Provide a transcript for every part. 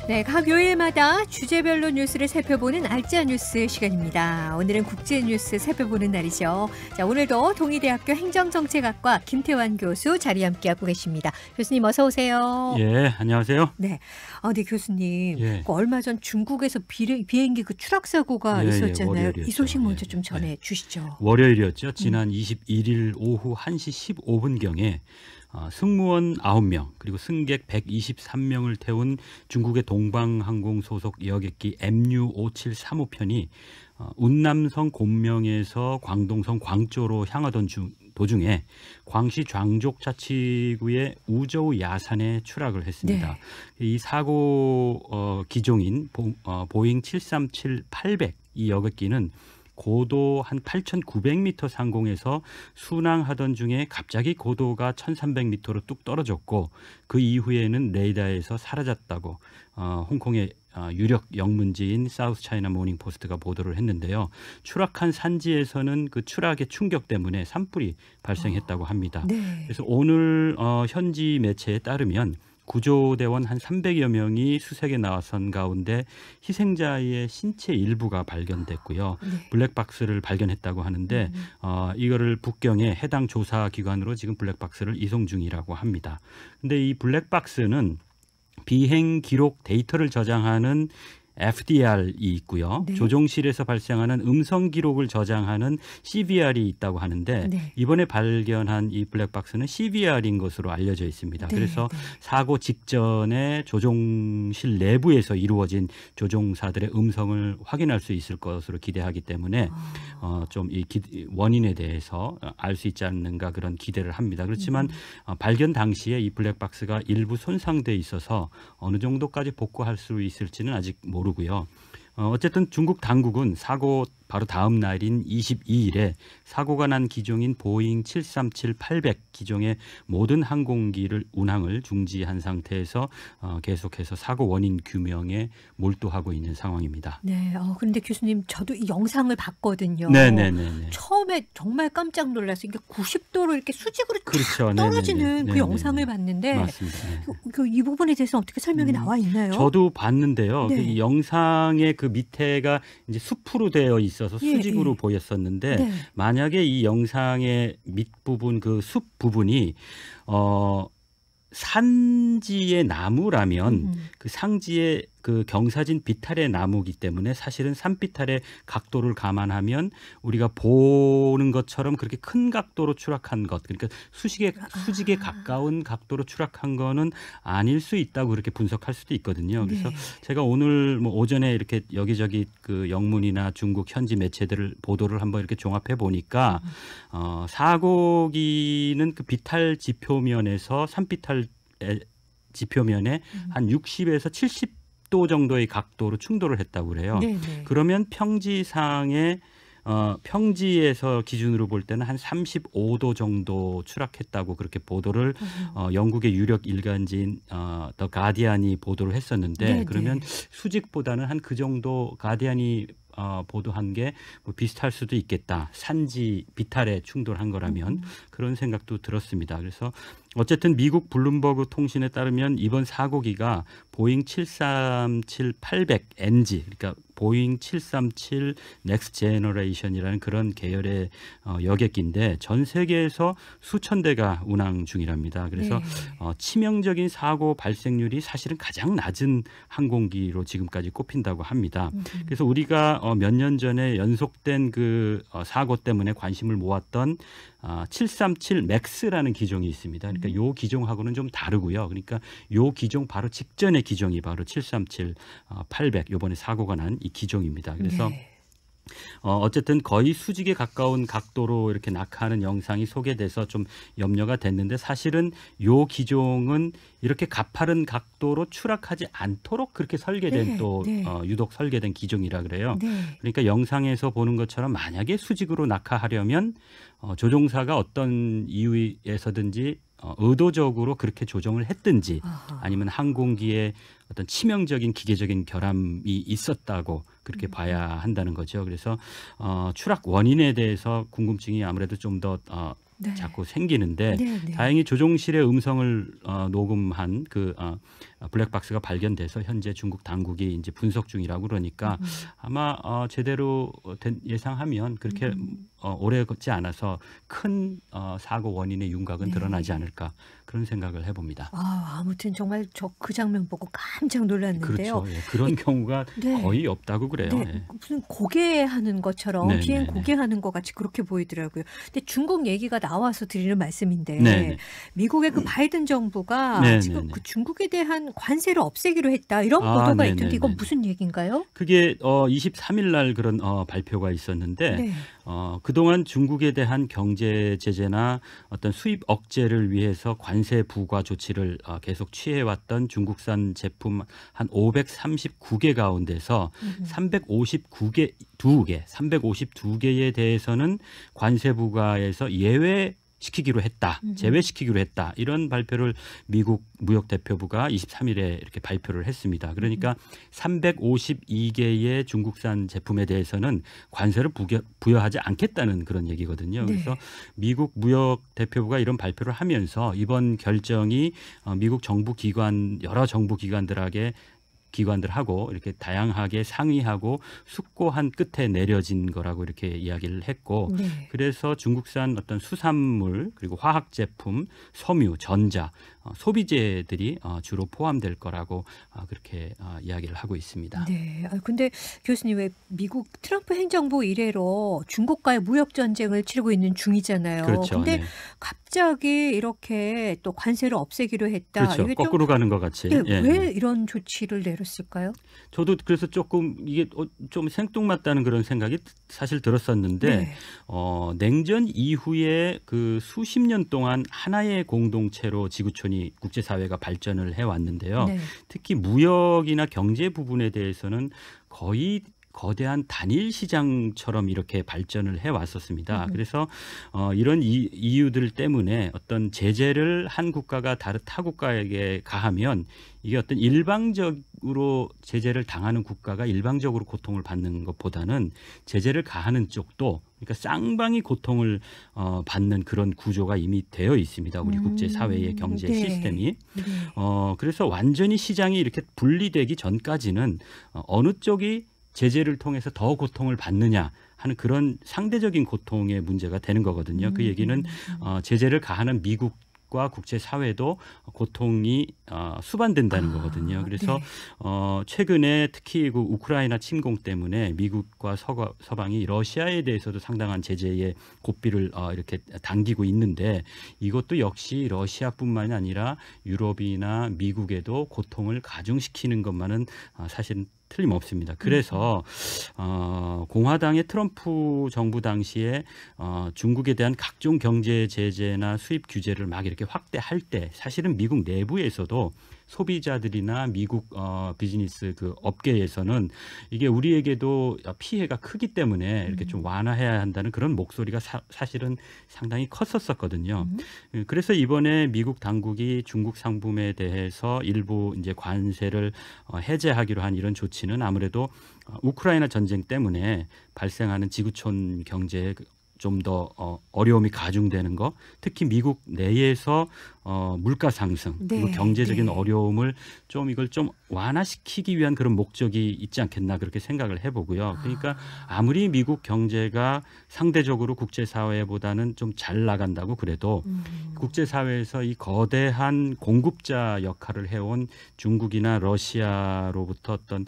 네, 각 요일마다 주제별로 뉴스를 살펴보는 알짜 뉴스 시간입니다. 오늘은 국제 뉴스 살펴보는 날이죠. 자, 오늘도 동의대학교 행정정책학과 김태환 교수 자리 함께하고 계십니다. 교수님 어서 오세요. 예, 안녕하세요. 네, 네 교수님. 예. 얼마 전 중국에서 비행기 그 추락 사고가 있었잖아요. 월요일이었죠. 이 소식 먼저 좀 전해 주시죠. 월요일이었죠. 지난 21일 오후 1시 15분경에 승무원 9명 그리고 승객 123명을 태운 중국의 동방항공 소속 여객기 MU-5735편이 운남성 곤명에서 광동성 광저우로 향하던 도중에 광시 장족자치구의 우저우 야산에 추락을 했습니다. 네. 이 사고 기종인 보잉 737-800 이 여객기는 고도 한 8,900m 상공에서 순항하던 중에 갑자기 고도가 1,300m로 뚝 떨어졌고 그 이후에는 레이더에서 사라졌다고 홍콩의 유력 영문지인 사우스 차이나 모닝 포스트가 보도를 했는데요. 추락한 산지에서는 그 추락의 충격 때문에 산불이 발생했다고 합니다. 네. 그래서 오늘 현지 매체에 따르면 구조대원 한 300여 명이 수색에 나선 가운데 희생자의 신체 일부가 발견됐고요. 네. 블랙박스를 발견했다고 하는데 이거를 북경의 해당 조사기관으로 지금 블랙박스를 이송 중이라고 합니다. 근데 이 블랙박스는 비행 기록 데이터를 저장하는 FDR이 있고요. 네. 조종실에서 발생하는 음성 기록을 저장하는 CVR이 있다고 하는데 네. 이번에 발견한 이 블랙박스는 CVR인 것으로 알려져 있습니다. 네. 그래서 네. 사고 직전에 조종실 내부에서 이루어진 조종사들의 음성을 확인할 수 있을 것으로 기대하기 때문에 좀 이 원인에 대해서 알 수 있지 않는가 그런 기대를 합니다. 그렇지만 발견 당시에 이 블랙박스가 일부 손상돼 있어서 어느 정도까지 복구할 수 있을지는 아직 모르고요. 어쨌든 중국 당국은 사고 바로 다음 날인 22일에 사고가 난 기종인 보잉 737-800 기종의 모든 항공기를 운항을 중지한 상태에서 계속해서 사고 원인 규명에 몰두하고 있는 상황입니다. 네, 그런데 교수님 저도 이 영상을 봤거든요. 네네네. 처음에 정말 깜짝 놀라서 이게 90도로 이렇게 수직으로 그렇죠. 떨어지는 네네네. 그 영상을 봤는데 맞습니다. 이 부분에 대해서 어떻게 설명이 나와 있나요? 저도 봤는데요. 네. 그 영상의 그 밑에가 이제 숲으로 되어 있어서 수직으로 보였었는데 네. 만약에 이 영상의 밑부분 그 숲 부분이 산지의 나무라면 그 상지의 그 경사진 비탈의 나무이기 때문에 사실은 산비탈의 각도를 감안하면 우리가 보는 것처럼 그렇게 큰 각도로 추락한 것, 그러니까 수직에 가까운 각도로 추락한 거는 아닐 수 있다고 그렇게 분석할 수도 있거든요. 그래서 네. 제가 제가 오늘 뭐 오전에 이렇게 여기저기 그 영문이나 중국 현지 매체들을 보도를 한번 이렇게 종합해 보니까 사고기는 그 비탈 지표면에서 산비탈 지표면에 한 60에서 70도 정도의 각도로 충돌을 했다고 그래요. 네네. 그러면 평지상에 평지에서 기준으로 볼 때는 한 35도 정도 추락했다고 그렇게 보도를 영국의 유력 일간지인 더 가디안이 보도를 했었는데 네네. 그러면 수직보다는 한 그 정도 가디안이 보도한 게 뭐 비슷할 수도 있겠다. 산지 비탈에 충돌한 거라면 그런 생각도 들었습니다. 그래서 어쨌든 미국 블룸버그 통신에 따르면 이번 사고기가 보잉 737-800NG 그러니까 보잉 737 넥스트 제너레이션이라는 그런 계열의 여객기인데 전 세계에서 수천 대가 운항 중이랍니다. 그래서 네. 치명적인 사고 발생률이 사실은 가장 낮은 항공기로 지금까지 꼽힌다고 합니다. 그래서 우리가 몇 년 전에 연속된 그 사고 때문에 관심을 모았던 737 맥스라는 기종이 있습니다. 그러니까 요 기종하고는 좀 다르고요. 그러니까 요 기종 바로 직전의 기종이 바로 737-800 이번에 사고가 난 이 기종입니다. 그래서 네. 어쨌든 거의 수직에 가까운 각도로 이렇게 낙하하는 영상이 소개돼서 좀 염려가 됐는데 사실은 요 기종은 이렇게 가파른 각도로 추락하지 않도록 그렇게 설계된 유독 설계된 기종이라 그래요. 네. 그러니까 영상에서 보는 것처럼 만약에 수직으로 낙하하려면 조종사가 어떤 이유에서든지 의도적으로 그렇게 조정을 했든지 아니면 항공기에 어떤 치명적인 기계적인 결함이 있었다고 그렇게 봐야 한다는 거죠. 그래서 추락 원인에 대해서 궁금증이 아무래도 좀 더 네. 자꾸 생기는데 네, 네. 다행히 조종실의 음성을 녹음한 그 블랙박스가 발견돼서 현재 중국 당국이 이제 분석 중이라고 그러니까 아마 제대로 예상하면 그렇게 오래 걷지 않아서 큰 사고 원인의 윤곽은 네. 드러나지 않을까 그런 생각을 해봅니다. 아무튼 정말 저 그 장면 보고 깜짝 놀랐는데요. 그렇죠. 예, 그런 경우가 네. 거의 없다고 그래요. 네, 예. 무슨 고개하는 것처럼 네, 비행 네, 네. 고개하는 것 같이 그렇게 보이더라고요. 근데 중국 얘기가 나와서 드리는 말씀인데 네, 네. 미국의 그 바이든 정부가 네, 지금 네, 네. 그 중국에 대한 관세를 없애기로 했다 이런 아, 보도가 네, 있던데 네, 이건 네, 네. 무슨 얘기인가요? 그게 23일 날 그런 발표가 있었는데 네. 그동안 중국에 대한 경제 제재나 어떤 수입 억제를 위해서 관세 부과 조치를 계속 취해왔던 중국산 제품 한 539개 가운데서 352개에 대해서는 관세 부과에서 예외시키기로 했다, 제외시키기로 했다 이런 발표를 미국 무역대표부가 23일에 이렇게 발표를 했습니다. 그러니까 352개의 중국산 제품에 대해서는 관세를 부여하지 않겠다는 그런 얘기거든요. 네. 그래서 미국 무역대표부가 이런 발표를 하면서 이번 결정이 미국 정부 기관 여러 정부 기관들하고 이렇게 다양하게 상의하고 숙고한 끝에 내려진 거라고 이렇게 이야기를 했고 네. 그래서 중국산 어떤 수산물 그리고 화학 제품, 섬유, 전자, 소비재들이 주로 포함될 거라고 그렇게 이야기를 하고 있습니다. 네. 근데 교수님 왜 미국 트럼프 행정부 이래로 중국과의 무역 전쟁을 치르고 있는 중이잖아요. 그렇죠. 근데 네. 갑자기 이렇게 또 관세를 없애기로 했다. 그렇죠. 이게 좀 거꾸로 가는 것 같이. 네, 예. 왜 이런 조치를 내렸을까요? 저도 그래서 조금 이게 좀 생뚱맞다는 그런 생각이 사실 들었었는데 네. 냉전 이후에 그 수십 년 동안 하나의 공동체로 지구촌이 국제사회가 발전을 해왔는데요. 네. 특히 무역이나 경제 부분에 대해서는 거의 거대한 단일 시장처럼 이렇게 발전을 해왔었습니다. 그래서 이런 이유들 때문에 어떤 제재를 한 국가가 다른 타 국가에게 가하면 이게 어떤 일방적으로 제재를 당하는 국가가 일방적으로 고통을 받는 것보다는 제재를 가하는 쪽도 그러니까 쌍방이 고통을 받는 그런 구조가 이미 되어 있습니다. 우리 국제 사회의 경제 네. 시스템이. 네. 그래서 완전히 시장이 이렇게 분리되기 전까지는 어느 쪽이 제재를 통해서 더 고통을 받느냐 하는 그런 상대적인 고통의 문제가 되는 거거든요. 그 얘기는 제재를 가하는 미국과 국제사회도 고통이 수반된다는 거거든요. 그래서 네. 최근에 특히 그 우크라이나 침공 때문에 미국과 서방이 러시아에 대해서도 상당한 제재의 고삐를 이렇게 당기고 있는데 이것도 역시 러시아뿐만이 아니라 유럽이나 미국에도 고통을 가중시키는 것만은 사실은 틀림없습니다. 그래서 공화당의 트럼프 정부 당시에 중국에 대한 각종 경제 제재나 수입 규제를 막 이렇게 확대할 때 사실은 미국 내부에서도 소비자들이나 미국 비즈니스 그 업계에서는 이게 우리에게도 피해가 크기 때문에 이렇게 좀 완화해야 한다는 그런 목소리가 사실은 상당히 컸었거든요. 그래서 이번에 미국 당국이 중국 상품에 대해서 일부 이제 관세를 해제하기로 한 이런 조치는 아무래도 우크라이나 전쟁 때문에 발생하는 지구촌 경제에 좀 더 어려움이 가중되는 거, 특히 미국 내에서 물가 상승, 그리고 네, 경제적인 네. 어려움을 좀 이걸 좀 완화시키기 위한 그런 목적이 있지 않겠나 그렇게 생각을 해보고요. 그러니까 아무리 미국 경제가 상대적으로 국제사회보다는 좀 잘 나간다고 그래도 국제사회에서 이 거대한 공급자 역할을 해온 중국이나 러시아로부터 어떤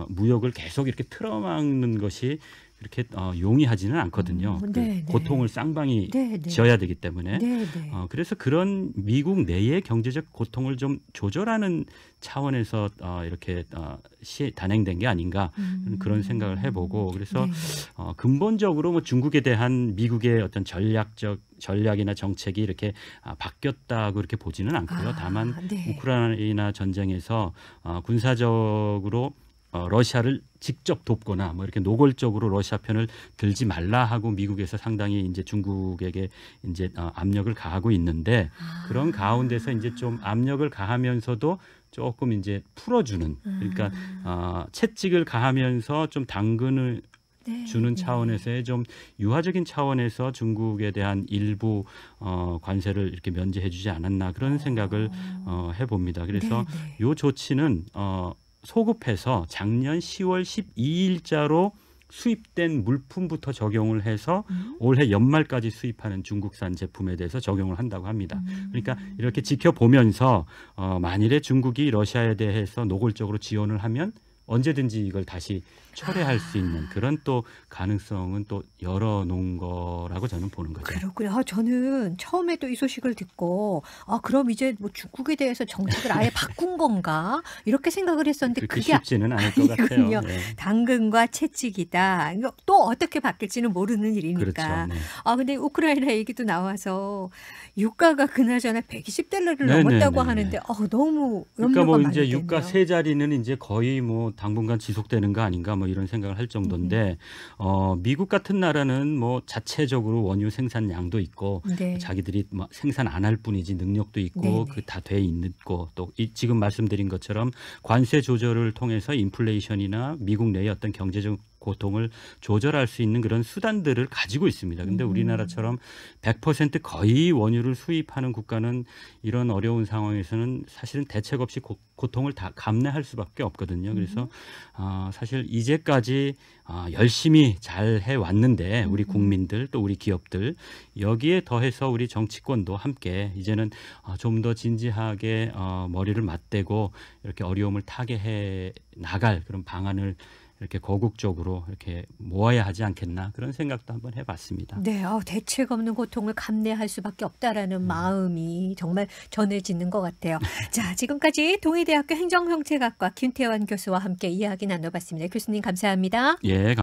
무역을 계속 이렇게 틀어막는 것이 이렇게 용이하지는 않거든요. 네, 그 네. 고통을 쌍방이 네, 네. 지어야 되기 때문에. 네, 네. 그래서 그런 미국 내의 경제적 고통을 좀 조절하는 차원에서 이렇게 단행된 게 아닌가 그런 생각을 해보고 그래서 네. 근본적으로 뭐 중국에 대한 미국의 어떤 전략이나 정책이 이렇게 바뀌었다고 이렇게 보지는 않고요. 다만 네. 우크라이나 전쟁에서 군사적으로 러시아를 직접 돕거나 뭐 이렇게 노골적으로 러시아 편을 들지 말라 하고 미국에서 상당히 이제 중국에게 이제 압력을 가하고 있는데 그런 가운데서 이제 좀 압력을 가하면서도 조금 이제 풀어주는 그러니까 채찍을 가하면서 좀 당근을 네. 주는 차원에서의 좀 유화적인 차원에서 중국에 대한 일부 관세를 이렇게 면제해주지 않았나 그런 생각을 해봅니다. 그래서 네. 이 조치는 소급해서 작년 10월 12일자로 수입된 물품부터 적용을 해서 올해 연말까지 수입하는 중국산 제품에 대해서 적용을 한다고 합니다. 그러니까 이렇게 지켜보면서 만일에 중국이 러시아에 대해서 노골적으로 지원을 하면 언제든지 이걸 다시 철회할 수 있는 그런 또 가능성은 또 열어놓은 거라고 저는 보는 거죠. 그렇군요. 저는 처음에 또 이 소식을 듣고 그럼 이제 뭐 중국에 대해서 정책을 아예 바꾼 건가 이렇게 생각을 했었는데 그렇게 그게 쉽지는 않을 것 같아요. 아니군요. 네. 당근과 채찍이다. 이거 또 어떻게 바뀔지는 모르는 일이니까. 그렇죠. 네. 근데 우크라이나 얘기도 나와서 유가가 그나저나 120달러를 네, 넘었다고 네, 네, 하는데 네. 너무 그러니까 염려가 뭐 많이 이제 유가 되네요. 세 자리는 이제 거의 뭐 당분간 지속되는 거 아닌가 뭐 이런 생각을 할 정도인데 미국 같은 나라는 뭐 자체적으로 원유 생산량도 있고 네. 자기들이 뭐 생산 안 할 뿐이지 능력도 있고 네네. 그 다 돼 있고 또 지금 말씀드린 것처럼 관세 조절을 통해서 인플레이션이나 미국 내의 어떤 경제적 고통을 조절할 수 있는 그런 수단들을 가지고 있습니다. 근데 우리나라처럼 100% 거의 원유를 수입하는 국가는 이런 어려운 상황에서는 사실은 대책 없이 고통을 다 감내할 수밖에 없거든요. 그래서 사실 이제까지 열심히 잘 해왔는데 우리 국민들 또 우리 기업들 여기에 더해서 우리 정치권도 함께 이제는 좀 더 진지하게 머리를 맞대고 이렇게 어려움을 타개해 나갈 그런 방안을 이렇게 거국적으로 이렇게 모아야 하지 않겠나 그런 생각도 한번 해봤습니다. 네, 대책 없는 고통을 감내할 수밖에 없다라는 마음이 정말 전해지는 것 같아요. 자, 지금까지 동의대학교 행정정책학과 김태환 교수와 함께 이야기 나눠봤습니다. 교수님 감사합니다. 예.